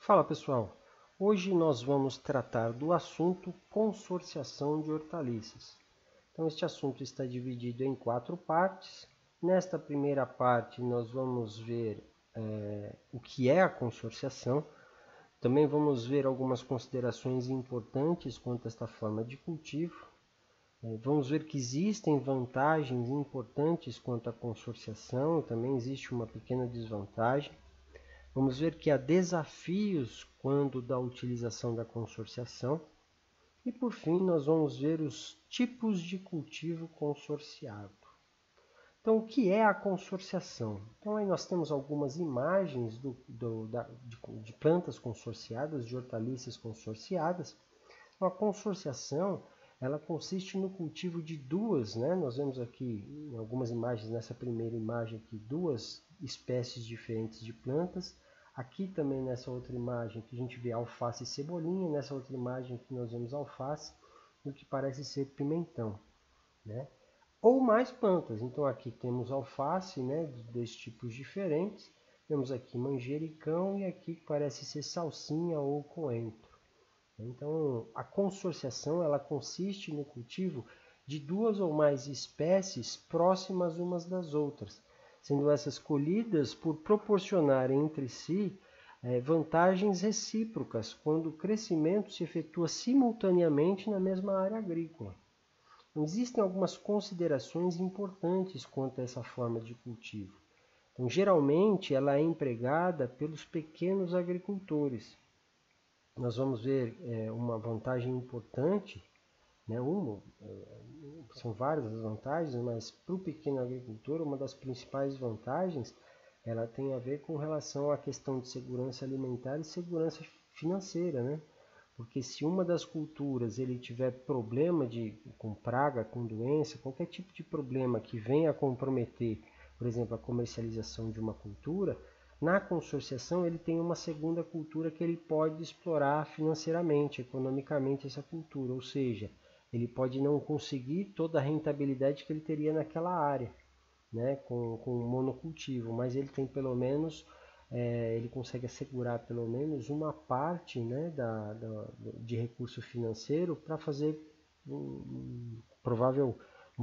Fala pessoal, hoje nós vamos tratar do assunto consorciação de hortaliças. Então este assunto está dividido em 4 partes. Nesta primeira parte nós vamos ver o que é a consorciação. Também vamos ver algumas considerações importantes quanto a esta forma de cultivo. Vamos ver que existem vantagens importantes quanto à consorciação, também existe uma pequena desvantagem. Vamos ver que há desafios quando da utilização da consorciação. E por fim, nós vamos ver os tipos de cultivo consorciado. Então, o que é a consorciação? Então, aí nós temos algumas imagens de plantas consorciadas, de hortaliças consorciadas. Então, a consorciação ela consiste no cultivo de duas, nós vemos aqui em algumas imagens, nessa primeira imagem aqui, duas espécies diferentes de plantas. Aqui também nessa outra imagem que a gente vê alface e cebolinha, nessa outra imagem que nós vemos alface e o que parece ser pimentão, Ou mais plantas, então aqui temos alface, de dois tipos diferentes, temos aqui manjericão e aqui que parece ser salsinha ou coentro. Então, a consorciação ela consiste no cultivo de duas ou mais espécies próximas umas das outras, sendo essas colhidas por proporcionarem entre si vantagens recíprocas quando o crescimento se efetua simultaneamente na mesma área agrícola. Então, existem algumas considerações importantes quanto a essa forma de cultivo. Então, geralmente, ela é empregada pelos pequenos agricultores. Nós vamos ver uma vantagem importante, são várias as vantagens, mas para o pequeno agricultor, uma das principais vantagens, ela tem a ver com relação à questão de segurança alimentar e segurança financeira, Porque se uma das culturas ele tiver problema com praga, com doença, qualquer tipo de problema que venha a comprometer, por exemplo, a comercialização de uma cultura, na consorciação ele tem uma segunda cultura que ele pode explorar financeiramente, economicamente essa cultura, ou seja, ele pode não conseguir toda a rentabilidade que ele teria naquela área, com o monocultivo, mas ele tem pelo menos ele consegue assegurar pelo menos uma parte de recurso financeiro para fazer um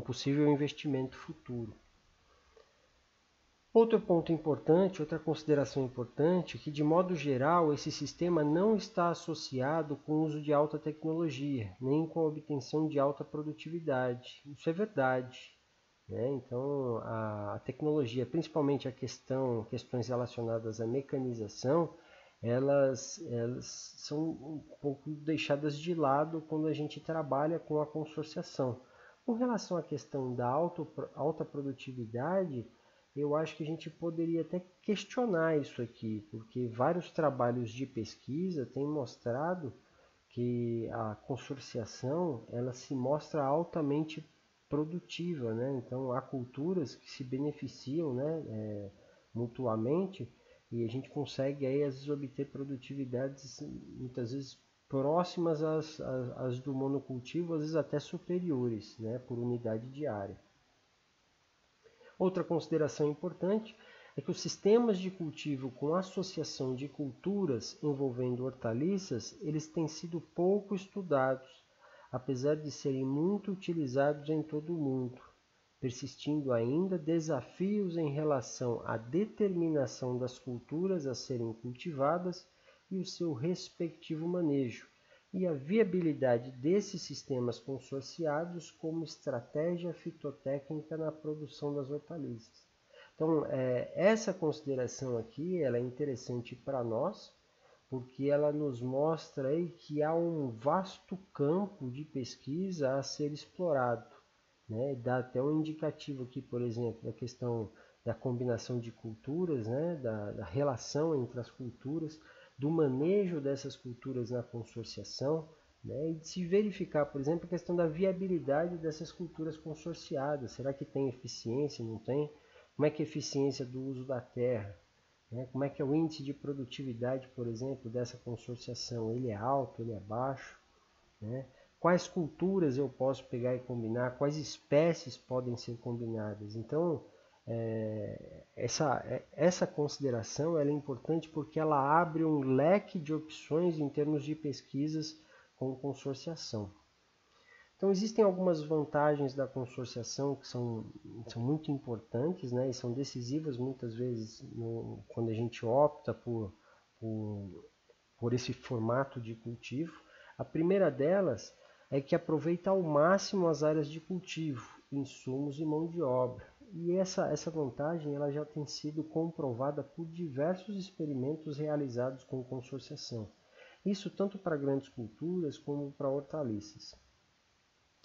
possível investimento futuro. Outro ponto importante, outra consideração importante, é que de modo geral esse sistema não está associado com o uso de alta tecnologia, nem com a obtenção de alta produtividade. Isso é verdade. Então, a tecnologia, principalmente questões relacionadas à mecanização, elas são um pouco deixadas de lado quando a gente trabalha com a consorciação. Com relação à questão da alta produtividade, eu acho que a gente poderia até questionar isso aqui, porque vários trabalhos de pesquisa têm mostrado que a consorciação ela se mostra altamente produtiva, Então há culturas que se beneficiam, mutuamente e a gente consegue aí às vezes obter produtividades muitas vezes próximas às do monocultivo, às vezes até superiores, por unidade diária. Outra consideração importante é que os sistemas de cultivo com associação de culturas envolvendo hortaliças, eles têm sido pouco estudados, apesar de serem muito utilizados em todo o mundo, persistindo ainda desafios em relação à determinação das culturas a serem cultivadas e o seu respectivo manejo, e a viabilidade desses sistemas consorciados como estratégia fitotécnica na produção das hortaliças. Então, essa consideração aqui ela é interessante para nós, porque ela nos mostra aí que há um vasto campo de pesquisa a ser explorado. Dá até um indicativo aqui, por exemplo, da questão da combinação de culturas, da relação entre as culturas, do manejo dessas culturas na consorciação, e de se verificar, por exemplo, a questão da viabilidade dessas culturas consorciadas. Será que tem eficiência? Não tem? Como é que é a eficiência do uso da terra? Como é que é o índice de produtividade, por exemplo, dessa consorciação? Ele é alto, ele é baixo? Quais culturas eu posso pegar e combinar? Quais espécies podem ser combinadas? Então, essa consideração ela é importante porque ela abre um leque de opções em termos de pesquisas com consorciação. Então, existem algumas vantagens da consorciação que são muito importantes, né, e são decisivas muitas vezes quando a gente opta por esse formato de cultivo. A primeira delas é que aproveita ao máximo as áreas de cultivo, insumos e mão de obra. E essa vantagem ela já tem sido comprovada por diversos experimentos realizados com consorciação. Isso tanto para grandes culturas como para hortaliças.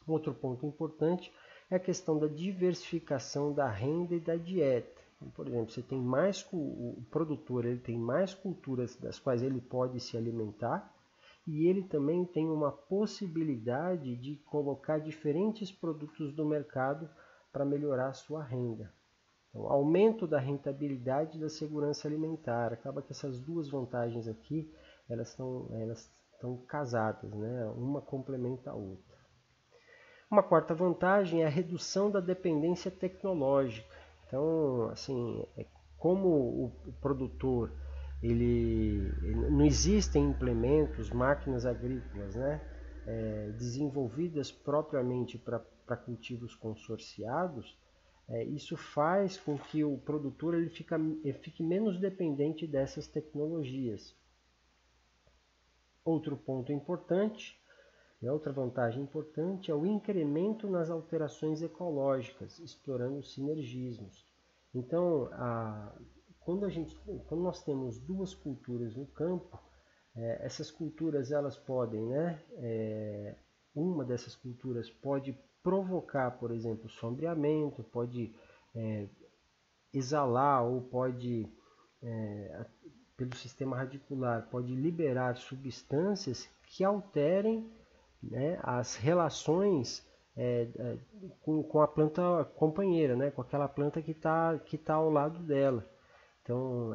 Outro ponto importante é a questão da diversificação da renda e da dieta. Então, por exemplo, você tem o produtor ele tem mais culturas das quais ele pode se alimentar e ele também tem uma possibilidade de colocar diferentes produtos no mercado para melhorar a sua renda. Então, aumento da rentabilidade e da segurança alimentar. Acaba que essas duas vantagens aqui elas estão casadas, né? Uma complementa a outra. Uma quarta vantagem é a redução da dependência tecnológica. Então, assim, como o produtor, não existem implementos, máquinas agrícolas, né, desenvolvidas propriamente para cultivos consorciados, isso faz com que o produtor ele fique menos dependente dessas tecnologias. Outro ponto importante, e outra vantagem importante é o incremento nas alterações ecológicas, explorando sinergismos. Então, quando nós temos duas culturas no campo, essas culturas elas podem, né, uma dessas culturas pode provocar, por exemplo, sombreamento, pode exalar ou pode, pelo sistema radicular, pode liberar substâncias que alterem, né, as relações com a planta companheira, né, com aquela planta que tá ao lado dela. Então,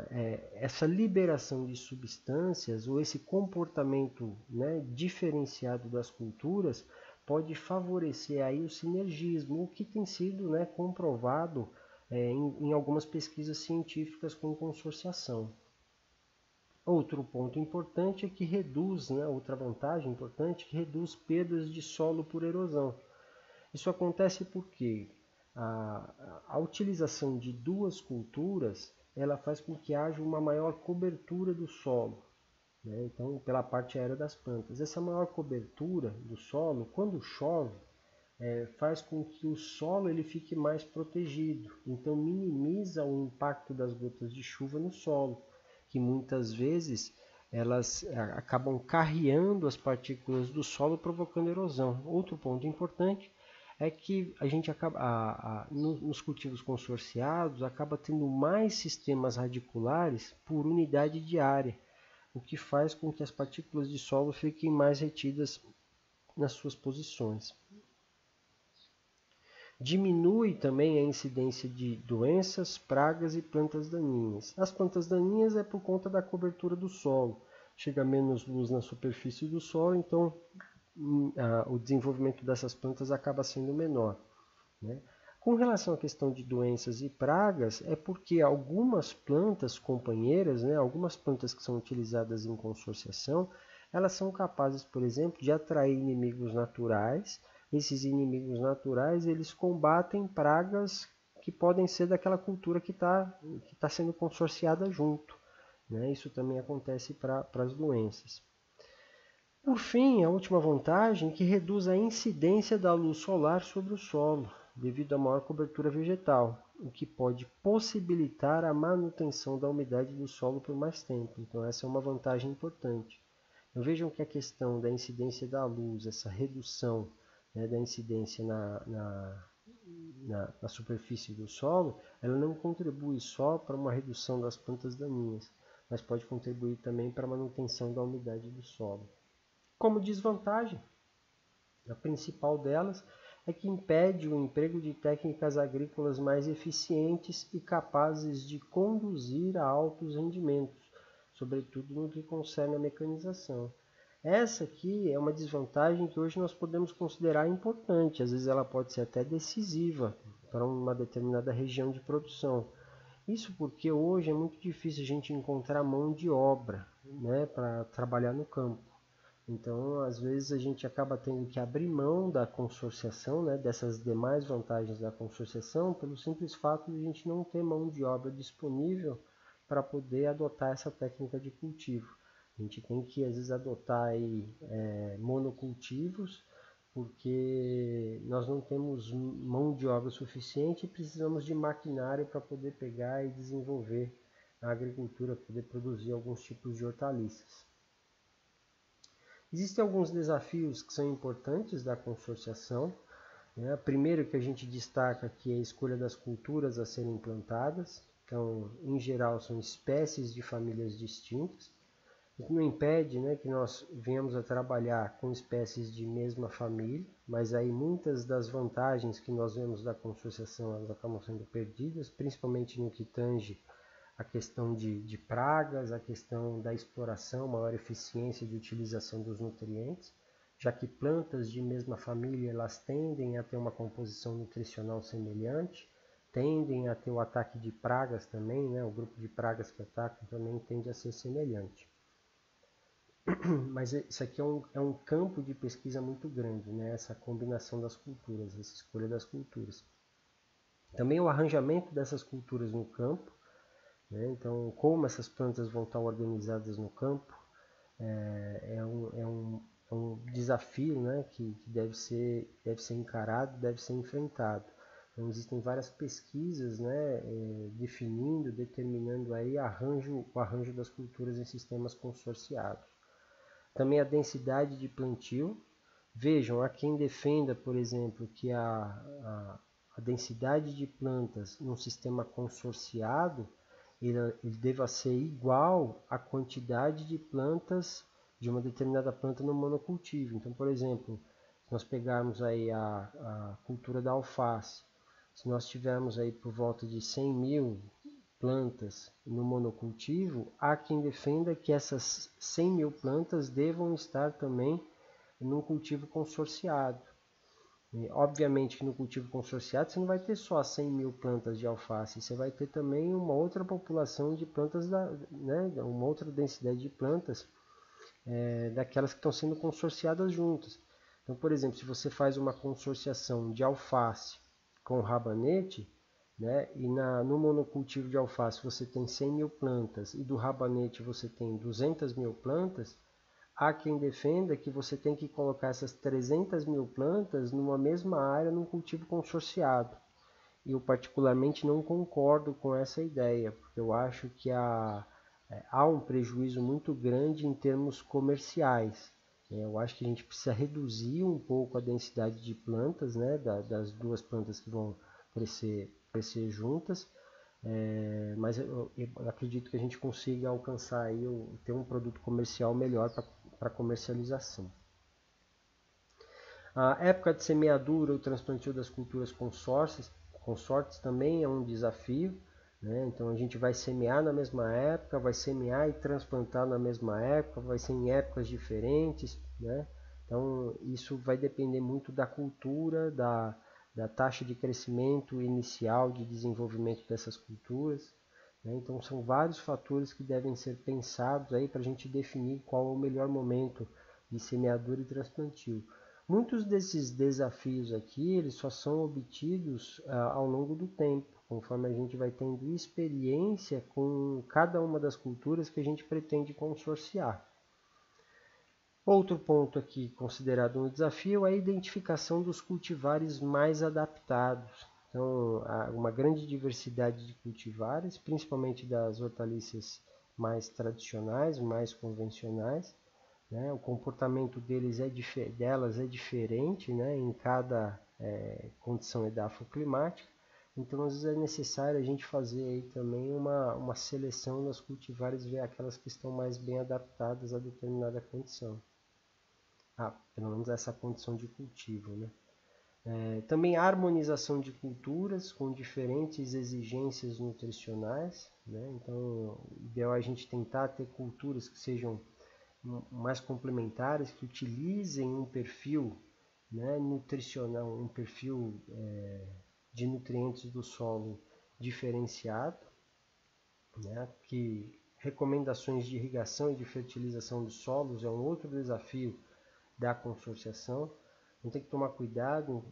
essa liberação de substâncias ou esse comportamento, né, diferenciado das culturas pode favorecer aí o sinergismo, o que tem sido, né, comprovado em algumas pesquisas científicas com consorciação. Outro ponto importante é que reduz, né, outra vantagem importante, que reduz perdas de solo por erosão. Isso acontece porque a utilização de duas culturas ela faz com que haja uma maior cobertura do solo, né? Então, pela parte aérea das plantas. Essa maior cobertura do solo, quando chove, faz com que o solo ele fique mais protegido. Então, minimiza o impacto das gotas de chuva no solo, que muitas vezes elas acabam carreando as partículas do solo, provocando erosão. Outro ponto importante é que a gente acaba, nos cultivos consorciados, acaba tendo mais sistemas radiculares por unidade de área, o que faz com que as partículas de solo fiquem mais retidas nas suas posições. Diminui também a incidência de doenças, pragas e plantas daninhas. As plantas daninhas é por conta da cobertura do solo. Chega menos luz na superfície do solo, então o desenvolvimento dessas plantas acaba sendo menor, né? Com relação à questão de doenças e pragas, é porque algumas plantas companheiras, né, algumas plantas que são utilizadas em consorciação, elas são capazes, por exemplo, de atrair inimigos naturais. Esses inimigos naturais eles combatem pragas que podem ser daquela cultura que tá sendo consorciada junto, né? Isso também acontece para as doenças. Por fim, a última vantagem é que reduz a incidência da luz solar sobre o solo, devido à maior cobertura vegetal, o que pode possibilitar a manutenção da umidade do solo por mais tempo. Então, essa é uma vantagem importante. Então, vejam que a questão da incidência da luz, essa redução, né, da incidência na superfície do solo, ela não contribui só para uma redução das plantas daninhas, mas pode contribuir também para a manutenção da umidade do solo. Como desvantagem, a principal delas é que impede o emprego de técnicas agrícolas mais eficientes e capazes de conduzir a altos rendimentos, sobretudo no que concerne a mecanização. Essa aqui é uma desvantagem que hoje nós podemos considerar importante, às vezes ela pode ser até decisiva para uma determinada região de produção. Isso porque hoje é muito difícil a gente encontrar mão de obra, né, para trabalhar no campo. Então, às vezes a gente acaba tendo que abrir mão da consorciação, né, dessas demais vantagens da consorciação, pelo simples fato de a gente não ter mão de obra disponível para poder adotar essa técnica de cultivo. A gente tem que, às vezes, adotar aí, monocultivos, porque nós não temos mão de obra suficiente e precisamos de maquinário para poder pegar e desenvolver a agricultura, poder produzir alguns tipos de hortaliças. Existem alguns desafios que são importantes da consorciação. Né? Primeiro que a gente destaca aqui é a escolha das culturas a serem plantadas. Então, em geral, são espécies de famílias distintas. Isso não impede, né, que nós venhamos a trabalhar com espécies de mesma família, mas aí muitas das vantagens que nós vemos da consorciação elas acabam sendo perdidas, principalmente no que tange a questão de pragas, a questão da exploração, maior eficiência de utilização dos nutrientes, já que plantas de mesma família elas tendem a ter uma composição nutricional semelhante, tendem a ter o ataque de pragas também, né? O grupo de pragas que atacam também tende a ser semelhante. Mas isso aqui é um campo de pesquisa muito grande, né? Essa combinação das culturas, essa escolha das culturas. Também o arranjamento dessas culturas no campo, né? Então, como essas plantas vão estar organizadas no campo, é um desafio, né? que deve ser encarado, deve ser enfrentado. Então, existem várias pesquisas, né? Determinando aí o arranjo das culturas em sistemas consorciados. Também a densidade de plantio. Vejam, há quem defenda, por exemplo, que a densidade de plantas num sistema consorciado ele deva ser igual à quantidade de plantas de uma determinada planta no monocultivo. Então, por exemplo, se nós pegarmos aí a cultura da alface, se nós tivermos aí por volta de 100 mil plantas no monocultivo, há quem defenda que essas 100 mil plantas devam estar também num cultivo consorciado. E, obviamente que no cultivo consorciado você não vai ter só 100 mil plantas de alface, você vai ter também uma outra população de plantas, né, uma outra densidade de plantas daquelas que estão sendo consorciadas juntas. Então, por exemplo, se você faz uma consorciação de alface com rabanete, né, e no monocultivo de alface você tem 100 mil plantas e do rabanete você tem 200 mil plantas, há quem defenda que você tem que colocar essas 300 mil plantas numa mesma área num cultivo consorciado. Eu particularmente não concordo com essa ideia, porque eu acho que há um prejuízo muito grande em termos comerciais. Eu acho que a gente precisa reduzir um pouco a densidade de plantas, né, das duas plantas que vão crescer juntas, mas eu acredito que a gente consiga alcançar aí, ter um produto comercial melhor para comercialização. A época de semeadura, o transplantio das culturas consortes também é um desafio, né? Então a gente vai semear na mesma época, vai semear e transplantar na mesma época, vai ser em épocas diferentes, né? Então isso vai depender muito da cultura, da taxa de crescimento inicial de desenvolvimento dessas culturas, né? Então são vários fatores que devem ser pensados aí para a gente definir qual é o melhor momento de semeadura e transplantio. Muitos desses desafios aqui eles só são obtidos ao longo do tempo, conforme a gente vai tendo experiência com cada uma das culturas que a gente pretende consorciar. Outro ponto aqui considerado um desafio é a identificação dos cultivares mais adaptados. Então, há uma grande diversidade de cultivares, principalmente das hortaliças mais tradicionais, mais convencionais, né? O comportamento delas é diferente, né, em cada condição edafoclimática. Então, às vezes é necessário a gente fazer aí também uma seleção das cultivares, ver aquelas que estão mais bem adaptadas a determinada condição. Pelo menos essa condição de cultivo, né? Também a harmonização de culturas com diferentes exigências nutricionais, né? Então, o ideal é a gente tentar ter culturas que sejam mais complementares, que utilizem um perfil, né, nutricional, um perfil de nutrientes do solo diferenciado, né? Que recomendações de irrigação e de fertilização dos solos é um outro desafio da consorciação. Então tem que tomar cuidado,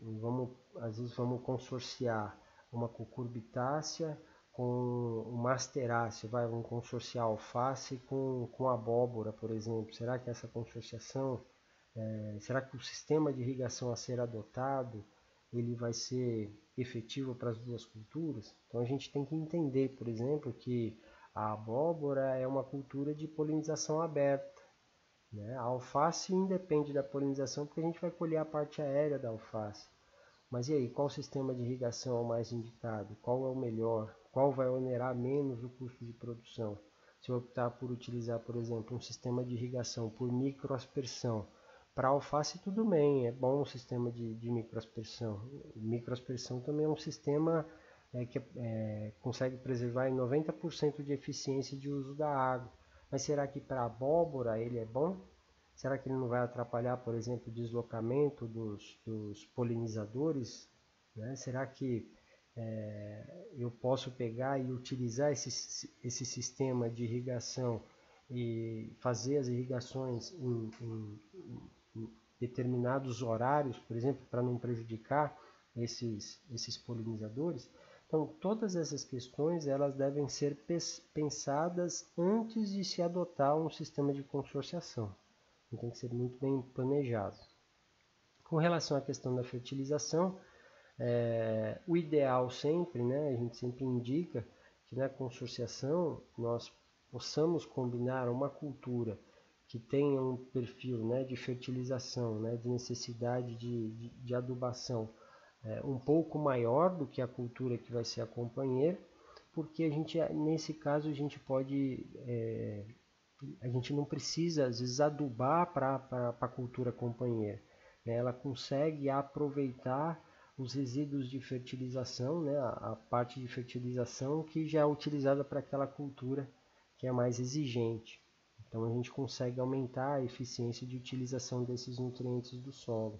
às vezes vamos consorciar uma cucurbitácea com uma asterácea, vamos consorciar alface com abóbora, por exemplo. Será que essa consorciação, será que o sistema de irrigação a ser adotado, ele vai ser efetivo para as duas culturas? Então a gente tem que entender, por exemplo, que a abóbora é uma cultura de polinização aberta, né? A alface independe da polinização porque a gente vai colher a parte aérea da alface. Mas e aí, qual sistema de irrigação é o mais indicado? Qual é o melhor? Qual vai onerar menos o custo de produção? Se eu optar por utilizar, por exemplo, um sistema de irrigação por microaspersão, para alface tudo bem, é bom o sistema de microaspersão. Microaspersão também é um sistema que consegue preservar em 90% de eficiência de uso da água. Mas será que para abóbora ele é bom? Será que ele não vai atrapalhar, por exemplo, o deslocamento dos polinizadores? Né? Será que eu posso pegar e utilizar esse sistema de irrigação e fazer as irrigações em determinados horários, por exemplo, para não prejudicar esses polinizadores? Então, todas essas questões elas devem ser pensadas antes de se adotar um sistema de consorciação. Tem que ser muito bem planejado. Com relação à questão da fertilização, o ideal sempre, né, a gente sempre indica que na consorciação nós possamos combinar uma cultura que tenha um perfil, né, de fertilização, né, de necessidade de adubação um pouco maior do que a cultura que vai ser a companheira, porque nesse caso a gente pode a gente não precisa, às vezes, adubar para a cultura companheira. Né? Ela consegue aproveitar os resíduos de fertilização, né? A parte de fertilização que já é utilizada para aquela cultura que é mais exigente. Então, a gente consegue aumentar a eficiência de utilização desses nutrientes do solo.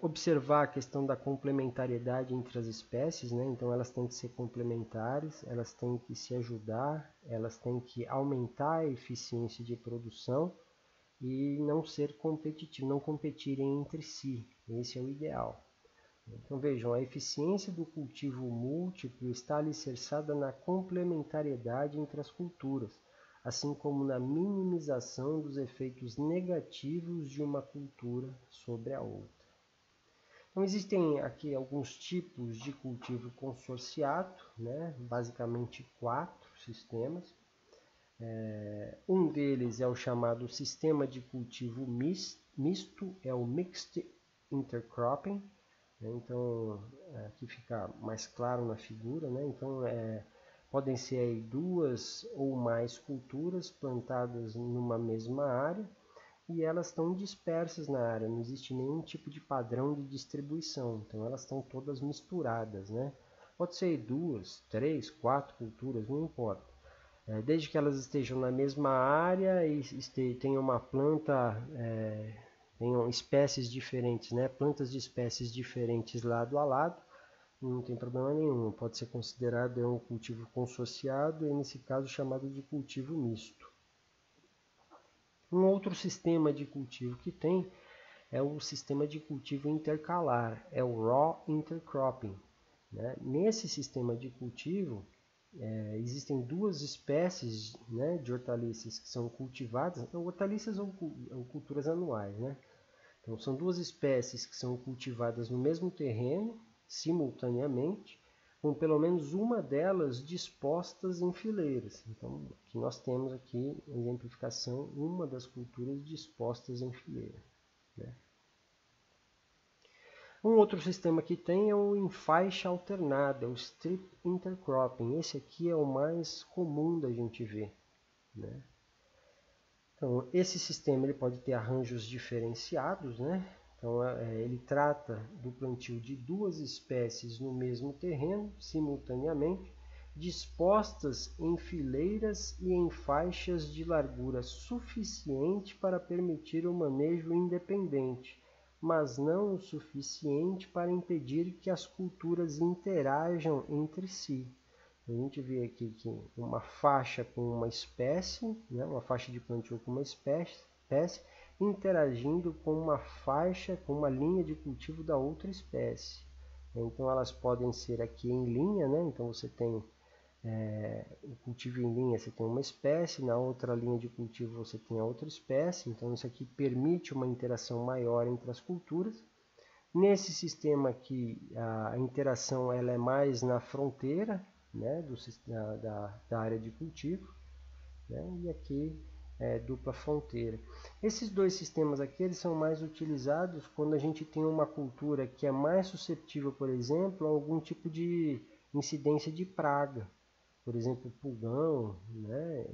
Observar a questão da complementariedade entre as espécies, né? Então elas têm que ser complementares, elas têm que se ajudar, elas têm que aumentar a eficiência de produção e não ser competitivo, não competirem entre si. Esse é o ideal. Então vejam, a eficiência do cultivo múltiplo está alicerçada na complementariedade entre as culturas, assim como na minimização dos efeitos negativos de uma cultura sobre a outra. Então, existem aqui alguns tipos de cultivo consorciado, né? Basicamente 4 sistemas. Um deles é o chamado sistema de cultivo misto, é o Mixed Intercropping. Né? Então, aqui fica mais claro na figura. Né? Então, podem ser aí 2 ou mais culturas plantadas numa mesma área, e elas estão dispersas na área, não existe nenhum tipo de padrão de distribuição, então elas estão todas misturadas, né? Pode ser 2, 3, 4 culturas, não importa. Desde que elas estejam na mesma área e tenham uma planta, tenham espécies diferentes, né? Plantas de espécies diferentes lado a lado, não tem problema nenhum, pode ser considerado um cultivo consorciado e nesse caso chamado de cultivo misto. Um outro sistema de cultivo que tem é o sistema de cultivo intercalar, é o Raw Intercropping. Né? Nesse sistema de cultivo, existem 2 espécies, né, de hortaliças que são cultivadas, hortaliças ou culturas anuais. Né? Então, são 2 espécies que são cultivadas no mesmo terreno, simultaneamente, com pelo menos uma delas dispostas em fileiras. Então, aqui nós temos aqui a exemplificação, uma das culturas dispostas em fileira. Né? Um outro sistema que tem é o em faixa alternada, o Strip Intercropping. Esse aqui é o mais comum da gente ver. Né? Então, esse sistema ele pode ter arranjos diferenciados, né? Então, ele trata do plantio de 2 espécies no mesmo terreno, simultaneamente, dispostas em fileiras e em faixas de largura suficiente para permitir o manejo independente, mas não o suficiente para impedir que as culturas interajam entre si. A gente vê aqui que uma faixa com uma espécie, né, uma faixa de plantio com uma espécie, interagindo com uma faixa, com uma linha de cultivo da outra espécie. Então elas podem ser aqui em linha, né? Então você tem o cultivo em linha, você tem uma espécie, na outra linha de cultivo você tem a outra espécie, então isso aqui permite uma interação maior entre as culturas. Nesse sistema aqui, a interação ela é mais na fronteira, né, da área de cultivo, né, e aqui é dupla fronteira. Esses dois sistemas aqui eles são mais utilizados quando a gente tem uma cultura que é mais suscetível, por exemplo, a algum tipo de incidência de praga, por exemplo, pulgão, né?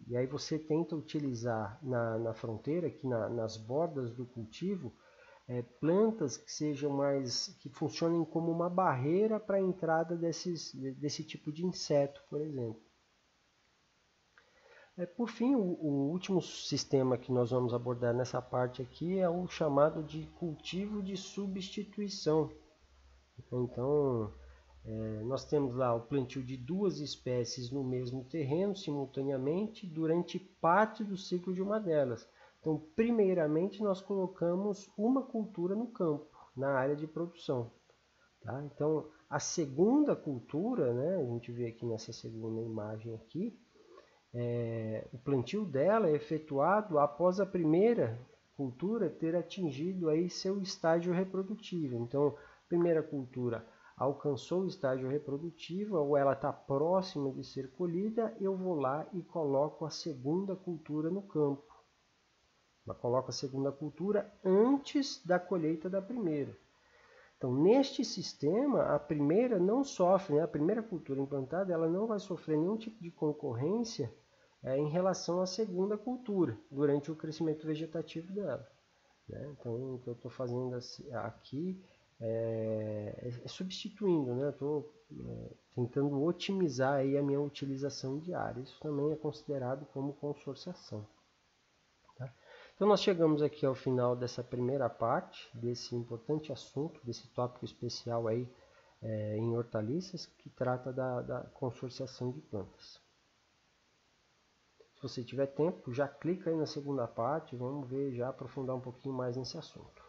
E aí você tenta utilizar na fronteira, aqui nas bordas do cultivo, plantas que sejam que funcionem como uma barreira para a entrada desse tipo de inseto, por exemplo. Por fim, o último sistema que nós vamos abordar nessa parte aqui é o chamado de cultivo de substituição. Então, nós temos lá o plantio de duas espécies no mesmo terreno simultaneamente durante parte do ciclo de uma delas. Então, primeiramente, nós colocamos uma cultura no campo, na área de produção. Tá? Então, a segunda cultura, né, a gente vê aqui nessa segunda imagem aqui, o plantio dela é efetuado após a primeira cultura ter atingido aí seu estágio reprodutivo. Então, a primeira cultura alcançou o estágio reprodutivo ou ela está próxima de ser colhida, eu vou lá e coloco a segunda cultura no campo. Eu coloco a segunda cultura antes da colheita da primeira. Então, neste sistema, a primeira não sofre, né? A primeira cultura implantada ela não vai sofrer nenhum tipo de concorrência em relação à segunda cultura durante o crescimento vegetativo dela. Né? Então, o que eu estou fazendo aqui é substituindo, né? Estou tentando otimizar aí a minha utilização de área. Isso também é considerado como consorciação. Tá? Então, nós chegamos aqui ao final dessa primeira parte, desse importante assunto, desse tópico especial aí em hortaliças, que trata da consorciação de plantas. Se você tiver tempo, já clica aí na segunda parte, vamos ver, já aprofundar um pouquinho mais nesse assunto.